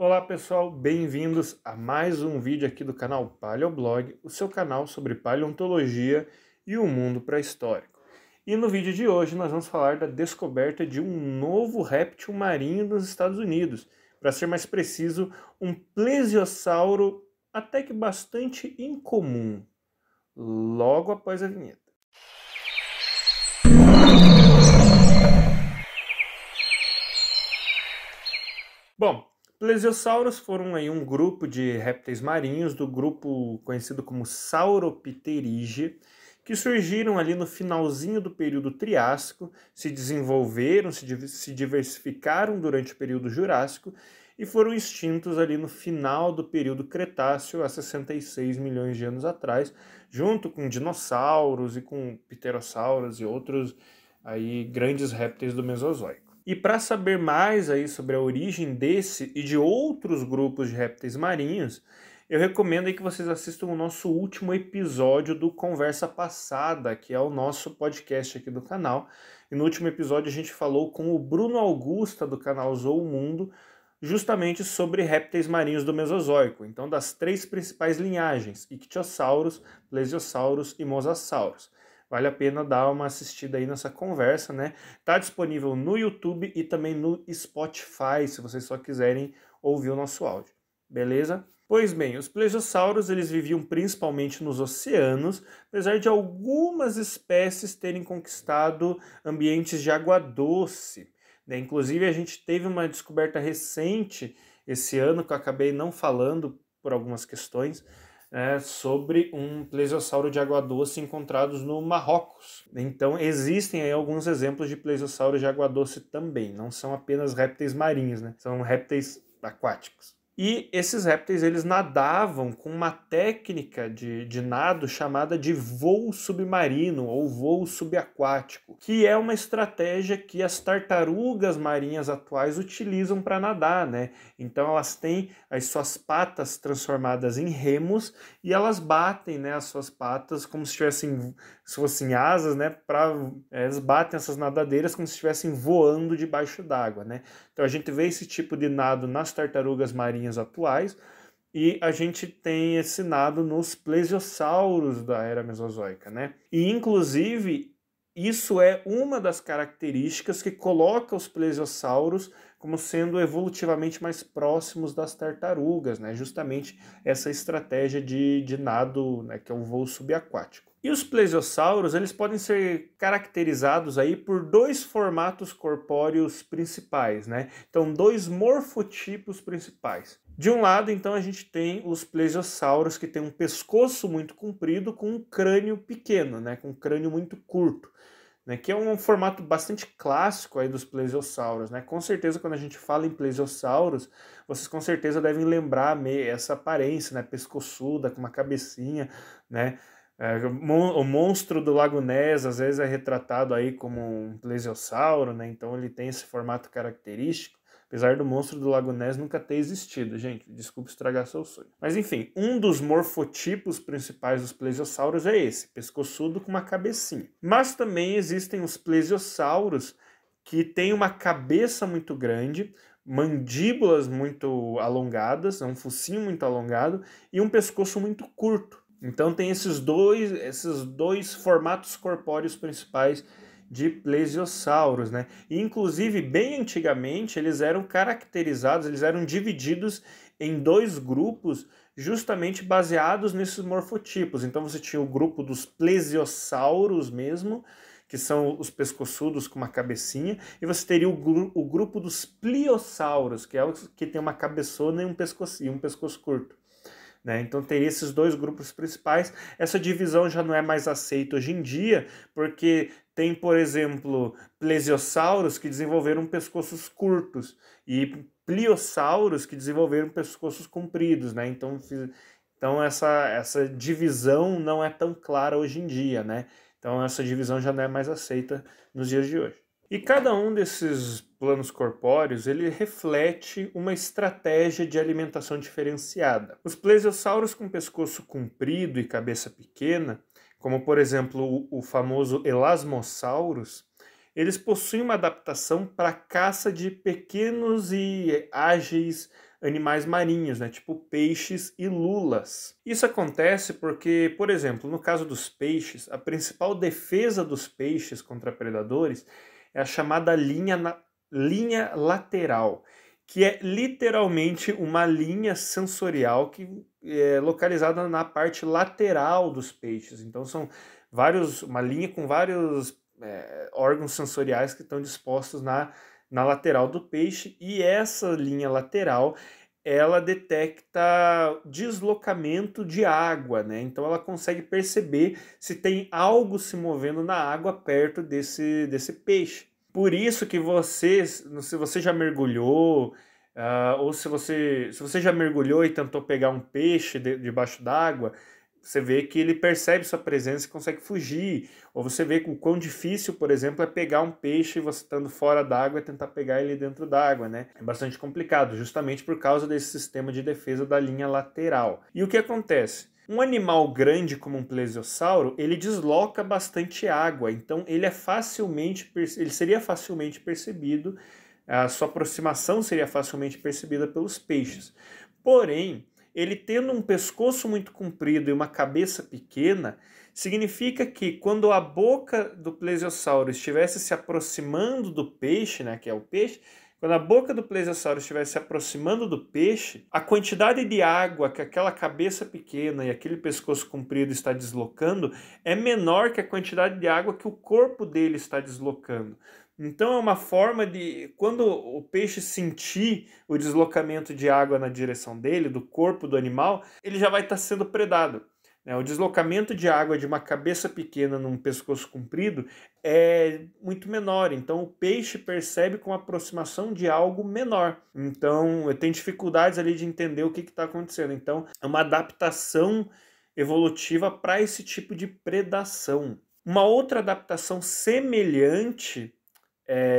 Olá pessoal, bem-vindos a mais um vídeo aqui do canal Paleoblog, o seu canal sobre paleontologia e o mundo pré-histórico. E no vídeo de hoje nós vamos falar da descoberta de um novo réptil marinho nos Estados Unidos, para ser mais preciso, um plesiosauro até que bastante incomum, logo após a vinheta. Bom, plesiosauros foram aí um grupo de répteis marinhos do grupo conhecido como Sauropterygia, que surgiram ali no finalzinho do período Triássico, se desenvolveram, se diversificaram durante o período Jurássico e foram extintos ali no final do período Cretáceo, há 66 milhões de anos atrás, junto com dinossauros e com pterossauros e outros aí grandes répteis do Mesozoico. E para saber mais aí sobre a origem desse e de outros grupos de répteis marinhos, eu recomendo aí que vocês assistam o nosso último episódio do Conversa Passada, que é o nosso podcast aqui do canal. E no último episódio a gente falou com o Bruno Augusta, do canal Zoomundo, justamente sobre répteis marinhos do Mesozoico. Então, das três principais linhagens, Ictiossauros, Plesiosauros e Mosassauros. Vale a pena dar uma assistida aí nessa conversa, né? Tá disponível no YouTube e também no Spotify, se vocês só quiserem ouvir o nosso áudio. Beleza? Pois bem, os plesiosauros eles viviam principalmente nos oceanos, apesar de algumas espécies terem conquistado ambientes de água doce, né? Inclusive a gente teve uma descoberta recente esse ano, que eu acabei não falando por algumas questões, sobre um plesiosauro de água doce encontrados no Marrocos. Então existem aí alguns exemplos de plesiosauros de água doce também, não são apenas répteis marinhos, né? São répteis aquáticos. E esses répteis eles nadavam com uma técnica de nado chamada de voo submarino ou voo subaquático, que é uma estratégia que as tartarugas marinhas atuais utilizam para nadar, né? Então elas têm as suas patas transformadas em remos e elas batem, né, as suas patas como se fossem asas, né? Elas batem essas nadadeiras como se estivessem voando debaixo d'água, né? Então a gente vê esse tipo de nado nas tartarugas marinhas atuais e a gente tem esse nado nos plesiosauros da era mesozoica, né? E inclusive isso é uma das características que coloca os plesiosauros como sendo evolutivamente mais próximos das tartarugas, né? Justamente essa estratégia de nado, né, que é o voo subaquático. E os plesiosauros, eles podem ser caracterizados aí por dois formatos corpóreos principais, né? Então, dois morfotipos principais. De um lado, então, a gente tem os plesiosauros, que tem um pescoço muito comprido com um crânio pequeno, né? Com um crânio muito curto, né? Que é um formato bastante clássico aí dos plesiosauros, né? Com certeza, quando a gente fala em plesiosauros, vocês com certeza devem lembrar essa aparência, né? Pescoçuda, com uma cabecinha, né? O monstro do Lago Ness às vezes é retratado aí como um plesiosauro, né? Então ele tem esse formato característico, apesar do monstro do Lago Ness nunca ter existido, gente. Desculpa estragar seu sonho. Mas enfim, um dos morfotipos principais dos plesiosauros é esse, pescoçudo com uma cabecinha. Mas também existem os plesiosauros que têm uma cabeça muito grande, mandíbulas muito alongadas, um focinho muito alongado e um pescoço muito curto. Então tem esses dois formatos corpóreos principais de plesiosauros, né? E, inclusive, bem antigamente, eles eram caracterizados, eles eram divididos em dois grupos justamente baseados nesses morfotipos. Então você tinha o grupo dos plesiosauros mesmo, que são os pescoçudos com uma cabecinha, e você teria o grupo dos pliosauros, que é o que tem uma cabeçona e um pescoço curto. Né? Então teria esses dois grupos principais. Essa divisão já não é mais aceita hoje em dia, porque tem, por exemplo, plesiosauros que desenvolveram pescoços curtos e pliosauros que desenvolveram pescoços compridos, né? Então essa divisão não é tão clara hoje em dia, né? Então essa divisão já não é mais aceita nos dias de hoje. E cada um desses planos corpóreos, ele reflete uma estratégia de alimentação diferenciada. Os plesiosauros com pescoço comprido e cabeça pequena, como por exemplo o famoso Elasmosaurus, eles possuem uma adaptação para a caça de pequenos e ágeis animais marinhos, né, tipo peixes e lulas. Isso acontece porque, por exemplo, no caso dos peixes, a principal defesa dos peixes contra predadores é a chamada linha lateral, que é literalmente uma linha sensorial que é localizada na parte lateral dos peixes. Então são uma linha com vários órgãos sensoriais que estão dispostos na lateral do peixe, e essa linha lateral ela detecta deslocamento de água, né? Então ela consegue perceber se tem algo se movendo na água perto desse peixe. Por isso que se você já mergulhou, ou se você já mergulhou e tentou pegar um peixe debaixo d'água, você vê que ele percebe sua presença e consegue fugir. Ou você vê o quão difícil, por exemplo, é pegar um peixe e você estando fora d'água e tentar pegar ele dentro d'água, né? É bastante complicado, justamente por causa desse sistema de defesa da linha lateral. E o que acontece? Um animal grande como um plesiosauro, ele desloca bastante água, então ele seria facilmente percebido, a sua aproximação seria facilmente percebida pelos peixes. Porém, ele tendo um pescoço muito comprido e uma cabeça pequena, significa que quando a boca do plesiosauro estivesse se aproximando do peixe, né, que é o peixe, quando a boca do plesiosauro estivesse se aproximando do peixe, a quantidade de água que aquela cabeça pequena e aquele pescoço comprido está deslocando é menor que a quantidade de água que o corpo dele está deslocando. Então é uma forma de, quando o peixe sentir o deslocamento de água na direção dele, do corpo do animal, ele já vai estar sendo predado. O deslocamento de água de uma cabeça pequena num pescoço comprido é muito menor, então o peixe percebe com a aproximação de algo menor. Então tem dificuldades ali de entender o que está acontecendo. Então é uma adaptação evolutiva para esse tipo de predação. Uma outra adaptação semelhante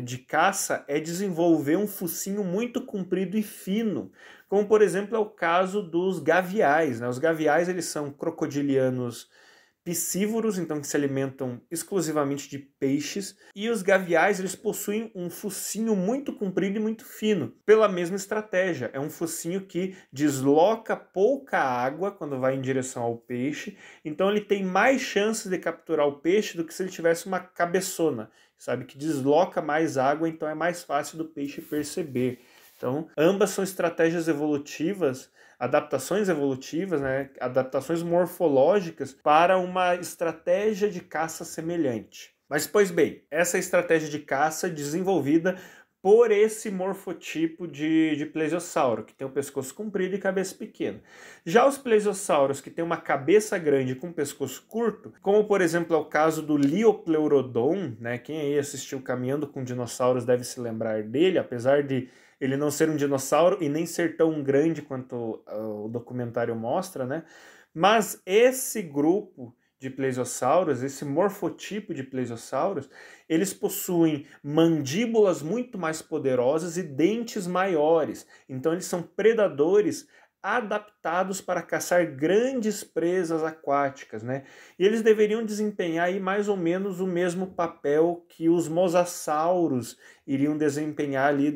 de caça é desenvolver um focinho muito comprido e fino, como por exemplo é o caso dos gaviais, né? Os gaviais eles são crocodilianos piscívoros, então que se alimentam exclusivamente de peixes, e os gaviais eles possuem um focinho muito comprido e muito fino, pela mesma estratégia. É um focinho que desloca pouca água quando vai em direção ao peixe, então ele tem mais chances de capturar o peixe do que se ele tivesse uma cabeçona, sabe, que desloca mais água, então é mais fácil do peixe perceber. Então, ambas são estratégias evolutivas, adaptações evolutivas, né, adaptações morfológicas para uma estratégia de caça semelhante. Mas, pois bem, essa estratégia de caça desenvolvida por esse morfotipo de plesiosauro, que tem o pescoço comprido e cabeça pequena. Já os plesiosauros que têm uma cabeça grande com pescoço curto, como por exemplo é o caso do Liopleurodon, né? Quem aí assistiu Caminhando com Dinossauros deve se lembrar dele, apesar de ele não ser um dinossauro e nem ser tão grande quanto o documentário mostra, né? Mas esse grupo de plesiosauros, esse morfotipo de plesiosauros, eles possuem mandíbulas muito mais poderosas e dentes maiores. Então eles são predadores adaptados para caçar grandes presas aquáticas, né? E eles deveriam desempenhar aí mais ou menos o mesmo papel que os mosassauros iriam desempenhar ali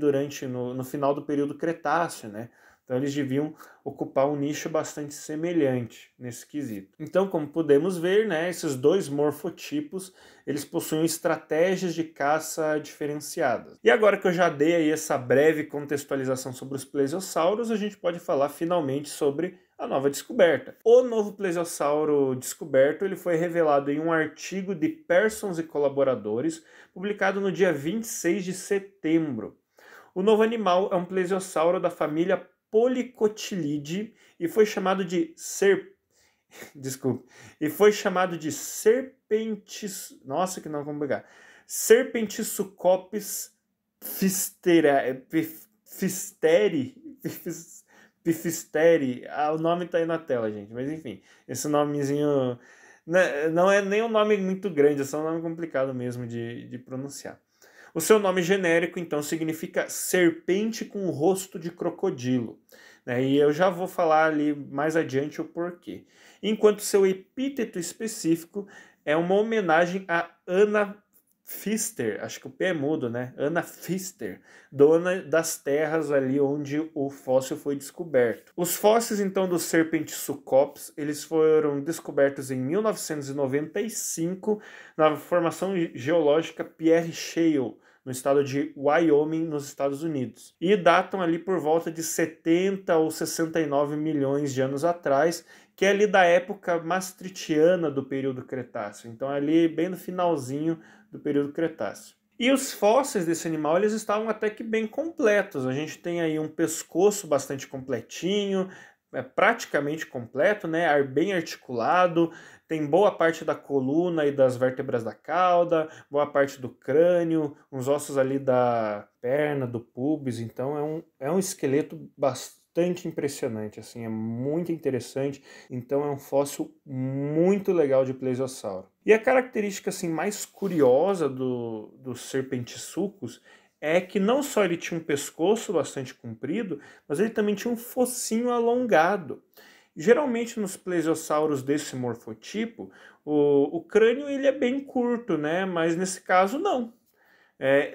no final do período Cretáceo, né? Então eles deviam ocupar um nicho bastante semelhante nesse quesito. Então, como podemos ver, né, esses dois morfotipos, eles possuem estratégias de caça diferenciadas. E agora que eu já dei aí essa breve contextualização sobre os plesiosauros, a gente pode falar finalmente sobre a nova descoberta. O novo plesiosauro descoberto ele foi revelado em um artigo de Parsons e colaboradores, publicado no dia 26 de setembro. O novo animal é um plesiosauro da família Polycotylidae e foi chamado de Nossa, que não vamos pegar. Serpentissucopis pifisteri. O nome tá aí na tela, gente, mas enfim, esse nomezinho não é nem um nome muito grande, é só um nome complicado mesmo de pronunciar. O seu nome genérico, então, significa serpente com rosto de crocodilo, né? E eu já vou falar ali mais adiante o porquê. Enquanto seu epíteto específico é uma homenagem a Ana Pfister, acho que o P é mudo, né? Anna Pfister, dona das terras ali onde o fóssil foi descoberto. Os fósseis, então, do Serpentisucops, eles foram descobertos em 1995 na formação geológica Pierre Shale, no estado de Wyoming, nos Estados Unidos. E datam ali por volta de 70 ou 69 milhões de anos atrás, que é ali da época maastrichtiana do período Cretáceo. Então ali bem no finalzinho do período Cretáceo. E os fósseis desse animal, eles estavam até que bem completos. A gente tem aí um pescoço bastante completinho, praticamente completo, né? Bem articulado, tem boa parte da coluna e das vértebras da cauda, boa parte do crânio, uns ossos ali da perna, do pubis, então é um esqueleto bastante impressionante, assim, é muito interessante, então é um fóssil muito legal de plesiosauro. E a característica assim, mais curiosa do Serpentisuchus é que não só ele tinha um pescoço bastante comprido, mas ele também tinha um focinho alongado. Geralmente nos plesiosauros desse morfotipo, o crânio ele é bem curto, né? Mas nesse caso não.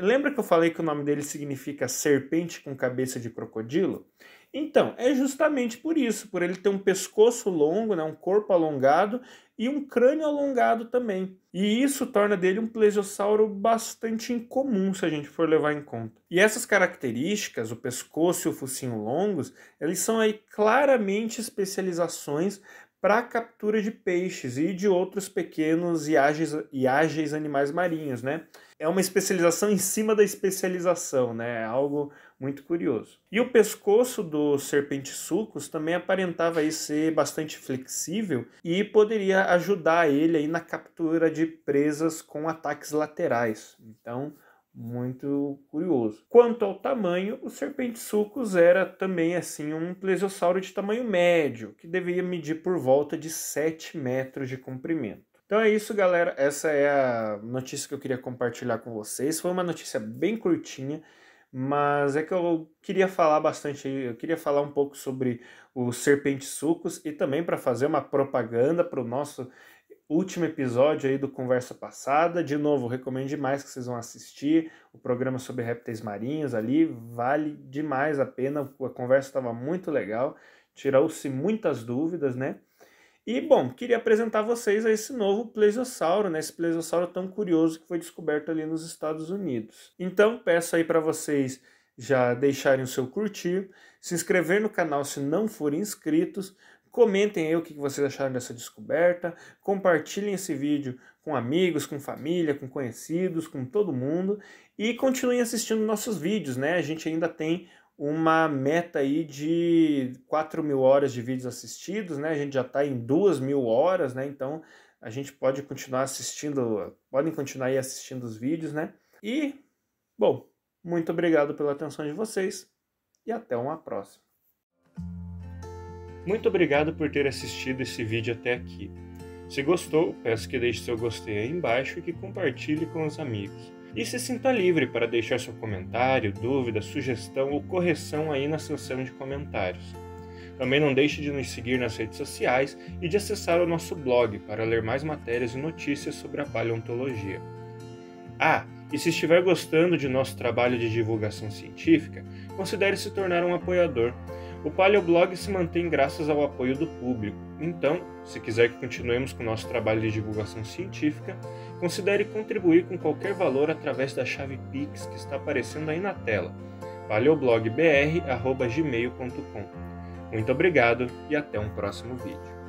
Lembra que eu falei que o nome dele significa serpente com cabeça de crocodilo? Então, é justamente por isso, por ele ter um pescoço longo, né, um corpo alongado e um crânio alongado também. E isso torna dele um plesiosauro bastante incomum, se a gente for levar em conta. E essas características, o pescoço e o focinho longos, eles são aí claramente especializações para a captura de peixes e de outros pequenos e ágeis animais marinhos, né? É uma especialização em cima da especialização, né? É algo muito curioso. E o pescoço do Serpentisuchus também aparentava aí ser bastante flexível e poderia ajudar ele aí na captura de presas com ataques laterais. Então, muito curioso. Quanto ao tamanho, o Serpentisuchus era também assim um plesiosauro de tamanho médio, que devia medir por volta de 7 metros de comprimento. Então é isso, galera. Essa é a notícia que eu queria compartilhar com vocês. Foi uma notícia bem curtinha, mas é que eu queria falar bastante, eu queria falar um pouco sobre o Serpentisuchus e também para fazer uma propaganda para o nosso último episódio aí do Conversa Passada. De novo, recomendo demais que vocês vão assistir o programa sobre répteis marinhos ali, vale demais a pena, a conversa estava muito legal, tirou-se muitas dúvidas, né? E, bom, queria apresentar vocês a esse novo plesiosauro, né? Esse plesiosauro tão curioso que foi descoberto ali nos Estados Unidos. Então, peço aí para vocês já deixarem o seu curtir, se inscrever no canal se não forem inscritos, comentem aí o que vocês acharam dessa descoberta, compartilhem esse vídeo com amigos, com família, com conhecidos, com todo mundo e continuem assistindo nossos vídeos, né? A gente ainda tem uma meta aí de 4.000 horas de vídeos assistidos, né? A gente já está em 2.000 horas, né? Então a gente pode continuar assistindo, podem continuar aí assistindo os vídeos, né? E, bom, muito obrigado pela atenção de vocês e até uma próxima. Muito obrigado por ter assistido esse vídeo até aqui. Se gostou, peço que deixe seu gostei aí embaixo e que compartilhe com os amigos. E se sinta livre para deixar seu comentário, dúvida, sugestão ou correção aí na seção de comentários. Também não deixe de nos seguir nas redes sociais e de acessar o nosso blog para ler mais matérias e notícias sobre a paleontologia. E se estiver gostando de nosso trabalho de divulgação científica, considere se tornar um apoiador. O Paleoblog se mantém graças ao apoio do público, então, se quiser que continuemos com o nosso trabalho de divulgação científica, considere contribuir com qualquer valor através da chave Pix que está aparecendo aí na tela, paleoblogbr@gmail.com. Muito obrigado e até um próximo vídeo.